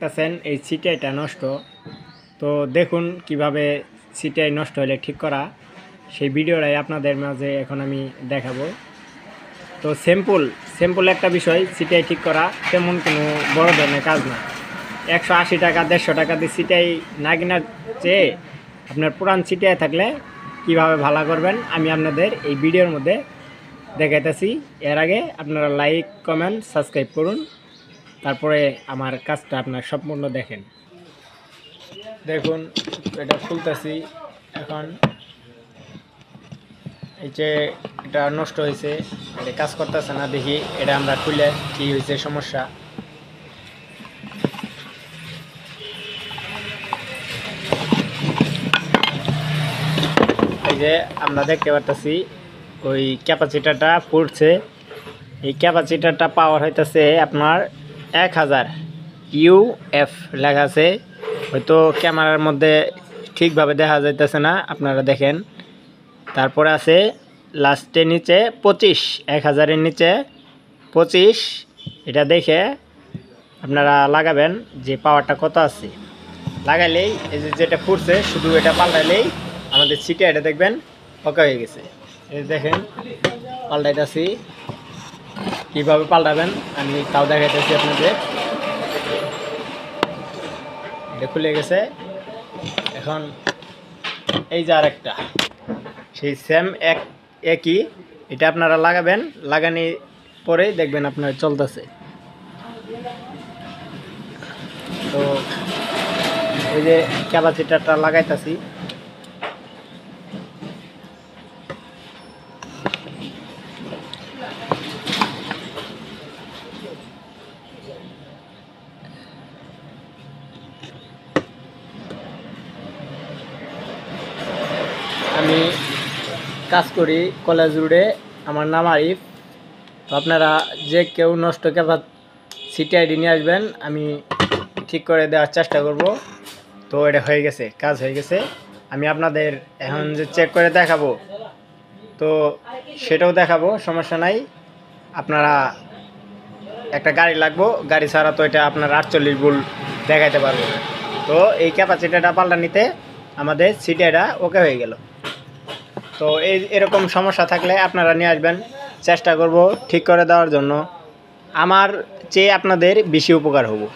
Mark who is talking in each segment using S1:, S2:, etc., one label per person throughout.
S1: দেখতেছেন এই সিটিআইটা নষ্ট। তো দেখুন কিভাবে সিটিআই নষ্ট হলে ঠিক করা, সেই ভিডিওটাই আপনাদের মাঝে এখন আমি দেখাবো। তো সিম্পল একটা বিষয়, সিটিআই ঠিক করা তেমন কোনো বড় ধরনের কাজ না। 180 টাকা 150 টাকা দিয়ে সিটিআই না কেনার চেয়ে আপনার পুরান সিটিআই থাকলে কিভাবে ভালো করবেন আমি আপনাদের এই ভিডিওর মধ্যে দেখাইতেছি। এর আগে আপনারা লাইক, কমেন্ট, সাবস্ক্রাইব করুন, তারপরে আমার কাজটা আপনার সম্পূর্ণ দেখেন। দেখুন এটা খুলতেছি এখন। এই যে এটা নষ্ট হয়েছে, এটা কাজ করতেছে না, দেখি এটা আমরা খুলে কি হয়েছে সমস্যা। এই যে আমরা দেখতে পারতেছি ওই ক্যাপাসিটারটা পড়ছে। এই ক্যাপাসিটারটা পাওয়ার হইতেছে আপনার 1000 UF লেখা আছে, হয়তো ক্যামেরার মধ্যে ঠিকভাবে দেখা যাইতেছে না, আপনারা দেখেন। তারপরে আছে লাস্টে নিচে 25, 1000-এর নিচে 25। এটা দেখে আপনারা লাগাবেন যে পাওয়ারটা কত আছে। লাগাইলেই এই যে যেটা পড়ছে শুধু এটা পাল্টাইলেই আমাদের সিটিআইটা দেখবেন ওকে হয়ে গেছে। এই দেখেন পাল্টাইতেছি, কীভাবে পাল্টাবেন আমি তাও দেখাইতেছি আপনাদের। এটা খুলে গেছে এখন। এই যে আরেকটা সেই সেম একই, এটা আপনারা লাগাবেন, লাগানি পরে দেখবেন আপনার চলতেছে। তো ওই যে ক্যাপাসিটারটা লাগাইতেছি। আমি কাজ করি কলেজ রোডে, আমার নাম আরিফ। তো আপনারা যে কেউ নষ্ট সিটিআইডি নিয়ে আসবেন, আমি ঠিক করে দেওয়ার চেষ্টা করব। তো এটা হয়ে গেছে, কাজ হয়ে গেছে। আমি আপনাদের এখন যে চেক করে দেখাবো, তো সেটাও দেখাবো, সমস্যা নাই। আপনারা একটা গাড়ি লাগবো, গাড়ি ছাড়া তো এটা আপনার 48 ভোল্ট দেখাইতে পারবো না। তো এই ক্যাপাসিটারটা পাল্টা নিতে আমাদের সিটিআইটা ওকে হয়ে গেল। তো এরকম সমস্যা থাকলে আপনারা নিয়ে আসবেন, চেষ্টা করব ঠিক করে দেওয়ার জন্য। আমার চেয়ে আপনাদের বেশি উপকার হবো,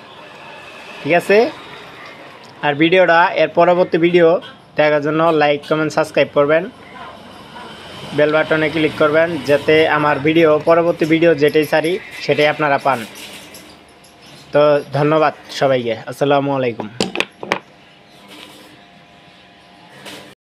S1: ঠিক আছে? আর ভিডিওটা এর পরবর্তী ভিডিও দেখার জন্য লাইক, কমেন্ট, সাবস্ক্রাইব করবেন, বেল বাটনে ক্লিক করবেন, যাতে আমার পরবর্তী ভিডিও যেটাই ছাড়ি সেটাই আপনারা পান। তো ধন্যবাদ সবাইকে, আসসালামু আলাইকুম।